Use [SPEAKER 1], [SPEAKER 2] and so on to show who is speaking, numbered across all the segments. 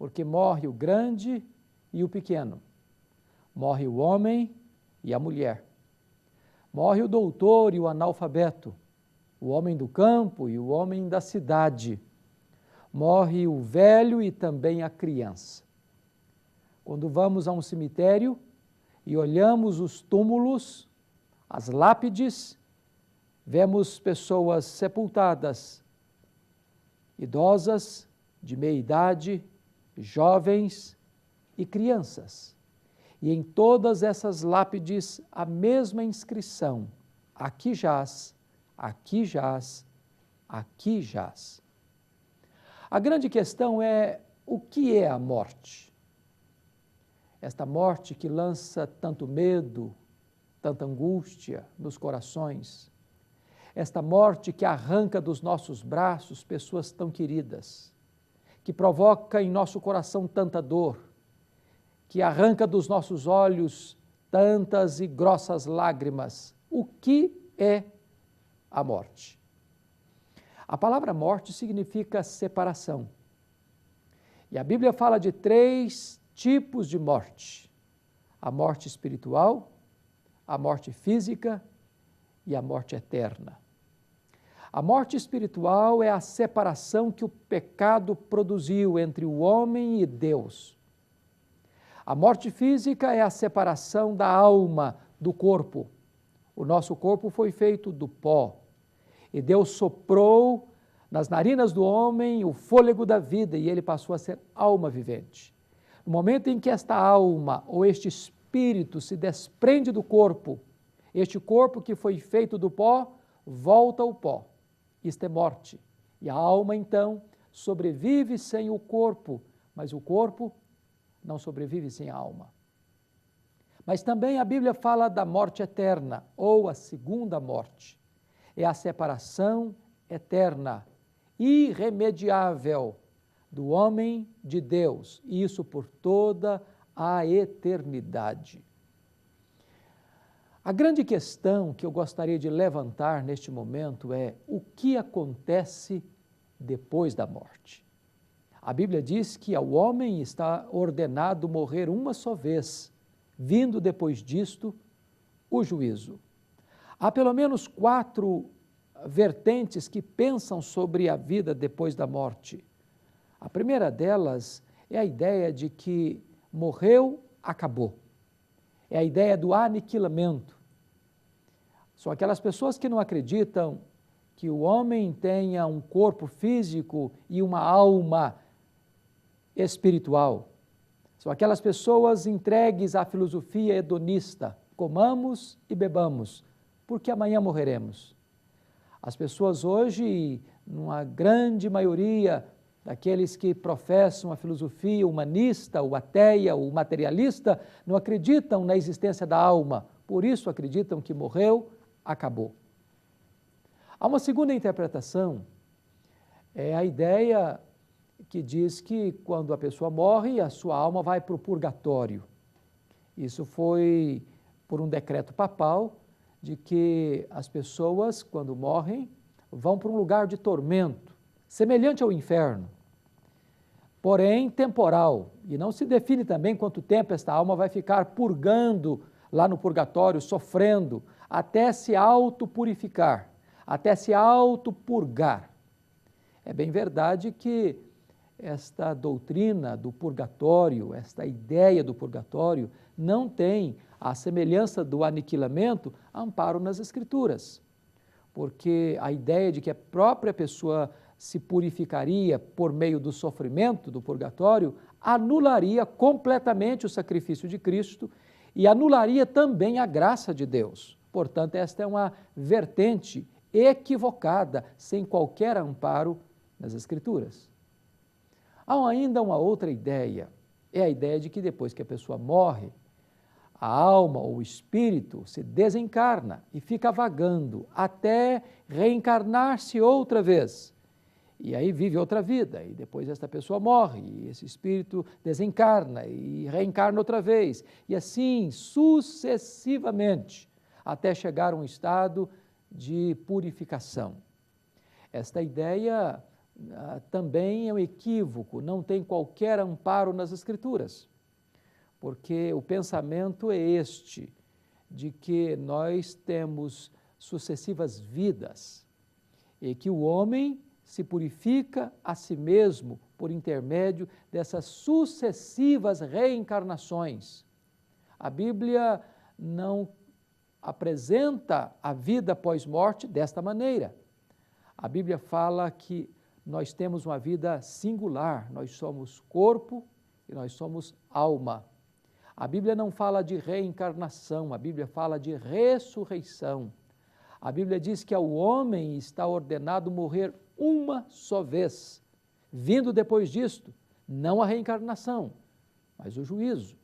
[SPEAKER 1] porque morre o grande e o pequeno, morre o homem e a mulher, morre o doutor e o analfabeto, o homem do campo e o homem da cidade, morre o velho e também a criança. Quando vamos a um cemitério e olhamos os túmulos, as lápides, vemos pessoas sepultadas, idosas, de meia idade, jovens e crianças. E em todas essas lápides a mesma inscrição: aqui jaz, aqui jaz, aqui jaz. A grande questão é: o que é a morte? Esta morte que lança tanto medo, tanta angústia nos corações. Esta morte que arranca dos nossos braços pessoas tão queridas, que provoca em nosso coração tanta dor, que arranca dos nossos olhos tantas e grossas lágrimas. O que é a morte? A palavra morte significa separação. E a Bíblia fala de 3 tipos de morte: a morte espiritual, a morte física e a morte eterna. A morte espiritual é a separação que o pecado produziu entre o homem e Deus. A morte física é a separação da alma do corpo. O nosso corpo foi feito do pó, e Deus soprou nas narinas do homem o fôlego da vida, e ele passou a ser alma vivente. No momento em que esta alma ou este espírito se desprende do corpo, este corpo que foi feito do pó volta ao pó. Isto é morte. E a alma, então, sobrevive sem o corpo, mas o corpo não sobrevive sem a alma. Mas também a Bíblia fala da morte eterna, ou a segunda morte. É a separação eterna, irremediável, do homem de Deus, e isso por toda a eternidade. A grande questão que eu gostaria de levantar neste momento é: o que acontece depois da morte? A Bíblia diz que ao homem está ordenado morrer uma só vez, vindo depois disto o juízo. Há pelo menos 4 vertentes que pensam sobre a vida depois da morte. A primeira delas é a ideia de que morreu, acabou. É a ideia do aniquilamento. São aquelas pessoas que não acreditam que o homem tenha um corpo físico e uma alma espiritual. São aquelas pessoas entregues à filosofia hedonista: comamos e bebamos, porque amanhã morreremos. As pessoas hoje, numa grande maioria daqueles que professam a filosofia humanista, o ateia, o materialista, não acreditam na existência da alma, por isso acreditam que morreu, acabou. Há uma segunda interpretação, é a ideia que diz que quando a pessoa morre, a sua alma vai para o purgatório. Isso foi por um decreto papal, de que as pessoas, quando morrem, vão para um lugar de tormento, semelhante ao inferno, porém temporal, e não se define também quanto tempo esta alma vai ficar purgando lá no purgatório, sofrendo, até se autopurificar, até se autopurgar. É bem verdade que esta doutrina do purgatório, esta ideia do purgatório, não tem, à semelhança do aniquilamento, amparo nas Escrituras, porque a ideia de que a própria pessoa se purificaria por meio do sofrimento do purgatório anularia completamente o sacrifício de Cristo e anularia também a graça de Deus. Portanto, esta é uma vertente equivocada, sem qualquer amparo nas Escrituras. Há ainda uma outra ideia, é a ideia de que depois que a pessoa morre, a alma ou o espírito se desencarna e fica vagando até reencarnar-se outra vez. E aí vive outra vida, e depois esta pessoa morre, e esse espírito desencarna e reencarna outra vez, e assim sucessivamente, até chegar a um estado de purificação. Esta ideia também é um equívoco, não tem qualquer amparo nas Escrituras, porque o pensamento é este, de que nós temos sucessivas vidas e que o homem se purifica a si mesmo por intermédio dessas sucessivas reencarnações. A Bíblia não apresenta a vida pós-morte desta maneira. A Bíblia fala que nós temos uma vida singular, nós somos corpo e nós somos alma. A Bíblia não fala de reencarnação, a Bíblia fala de ressurreição. A Bíblia diz que ao homem está ordenado morrer uma só vez, vindo depois disto, não a reencarnação, mas o juízo.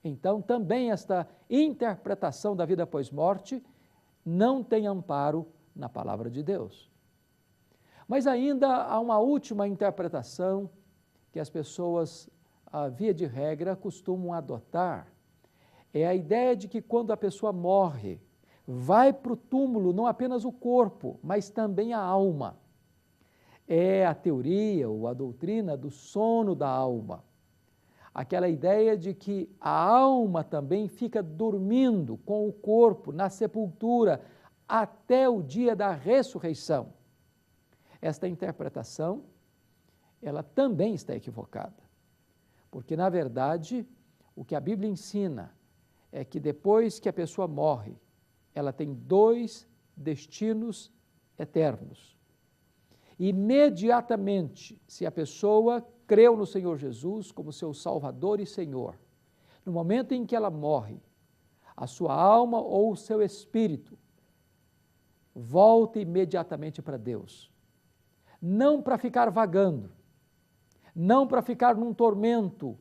[SPEAKER 1] Então, também esta interpretação da vida pós-morte não tem amparo na palavra de Deus. Mas ainda há uma última interpretação que as pessoas, via de regra, costumam adotar. É a ideia de que quando a pessoa morre, vai para o túmulo não apenas o corpo, mas também a alma. É a teoria ou a doutrina do sono da alma. Aquela ideia de que a alma também fica dormindo com o corpo na sepultura até o dia da ressurreição. Esta interpretação, ela também está equivocada, porque, na verdade, o que a Bíblia ensina é que depois que a pessoa morre, ela tem dois destinos eternos. Imediatamente, se a pessoa creu no Senhor Jesus como seu Salvador e Senhor, no momento em que ela morre, a sua alma ou o seu espírito volta imediatamente para Deus. Não para ficar vagando, não para ficar num tormento,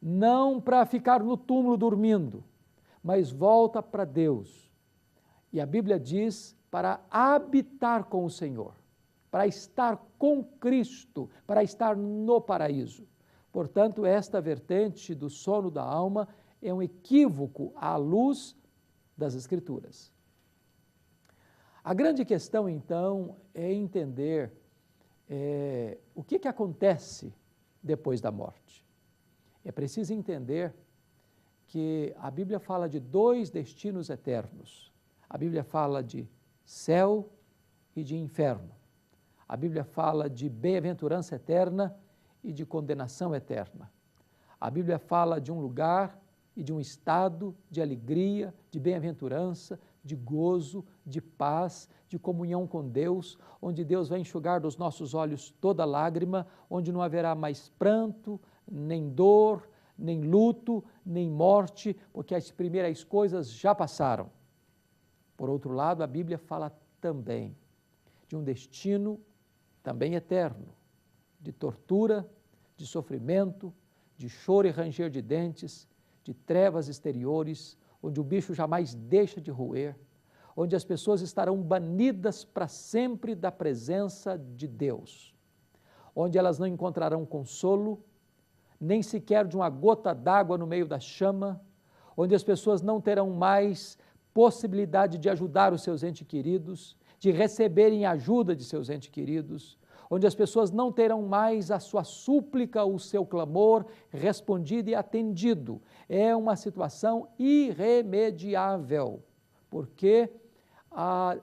[SPEAKER 1] não para ficar no túmulo dormindo, mas volta para Deus. E a Bíblia diz para habitar com o Senhor, para estar com Cristo, para estar no paraíso. Portanto, esta vertente do sono da alma é um equívoco à luz das Escrituras. A grande questão, então, é entender o que acontece depois da morte. É preciso entender que a Bíblia fala de dois destinos eternos. A Bíblia fala de céu e de inferno. A Bíblia fala de bem-aventurança eterna e de condenação eterna. A Bíblia fala de um lugar e de um estado de alegria, de bem-aventurança, de gozo, de paz, de comunhão com Deus, onde Deus vai enxugar dos nossos olhos toda lágrima, onde não haverá mais pranto, nem dor, nem luto, nem morte, porque as primeiras coisas já passaram. Por outro lado, a Bíblia fala também de um destino também eterno, de tortura, de sofrimento, de choro e ranger de dentes, de trevas exteriores, onde o bicho jamais deixa de roer, onde as pessoas estarão banidas para sempre da presença de Deus, onde elas não encontrarão consolo, nem sequer de uma gota d'água no meio da chama, onde as pessoas não terão mais possibilidade de ajudar os seus entes queridos, de receberem ajuda de seus entes queridos, onde as pessoas não terão mais a sua súplica, o seu clamor respondido e atendido. É uma situação irremediável, porque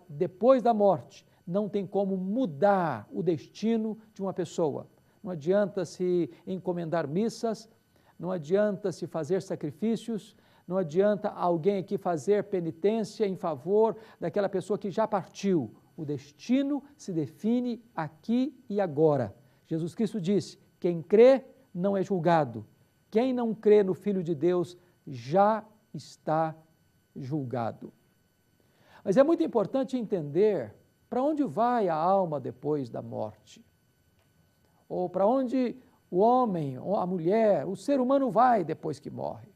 [SPEAKER 1] depois da morte não tem como mudar o destino de uma pessoa. Não adianta se encomendar missas, não adianta se fazer sacrifícios, não adianta alguém aqui fazer penitência em favor daquela pessoa que já partiu. O destino se define aqui e agora. Jesus Cristo disse: quem crê não é julgado. Quem não crê no Filho de Deus já está julgado. Mas é muito importante entender para onde vai a alma depois da morte. Ou para onde o homem, ou a mulher, o ser humano vai depois que morre.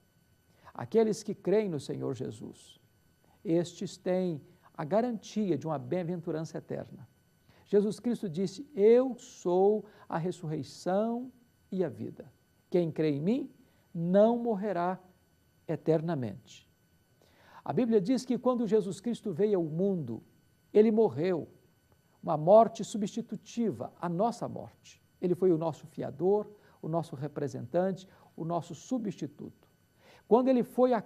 [SPEAKER 1] Aqueles que creem no Senhor Jesus, estes têm a garantia de uma bem-aventurança eterna. Jesus Cristo disse: eu sou a ressurreição e a vida. Quem crê em mim não morrerá eternamente. A Bíblia diz que quando Jesus Cristo veio ao mundo, ele morreu uma morte substitutiva à nossa morte. Ele foi o nosso fiador, o nosso representante, o nosso substituto. Quando ele foi à